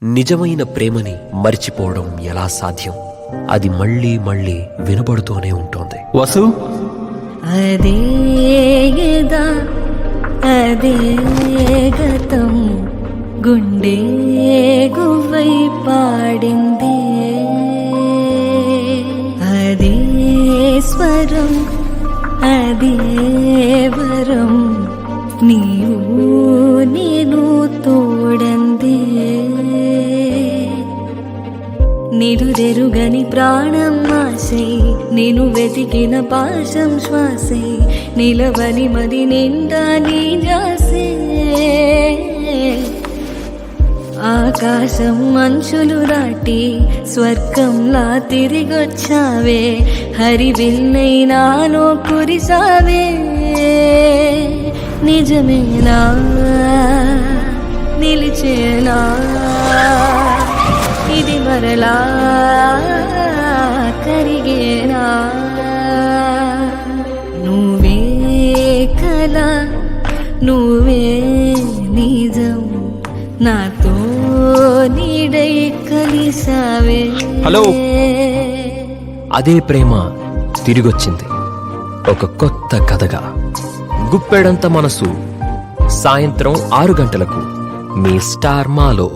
నిజమైన ప్రేమని మర్చిపోవడం ఎలా సాధ్యం? అది మళ్ళీ మళ్ళీ వినబడుతూనే ఉంటుంది. వసు, అదే గదా అదే గతం, గుండె గువ్వై పాడింది. అదే స్వరం అదే వరం, నీవు నేను తోడందే. నిడుదెరుగని ప్రాణం ఆశై, నేను వెతికిన పాశం శ్వాసై, నిలవని మది నిండా నీ ధ్యాసే. ఆకాశం మంచులు దాటి స్వర్గంలా తిరిగొచ్చావే, హరివిల్లై నాలో కురిసావే. నిజమేనా నిలిచేనా ఇది మరలా కరిగేనా? నువ్వే కల నువ్వే నిజం, నాతో నీడై కలిసావే. హలో, అదే ప్రేమ తిరిగొచ్చింది ఒక కొత్త కథగా. గుప్పెడంత మనసు, సాయంత్రం 6 గంటలకు మీ స్టార్ మాలో.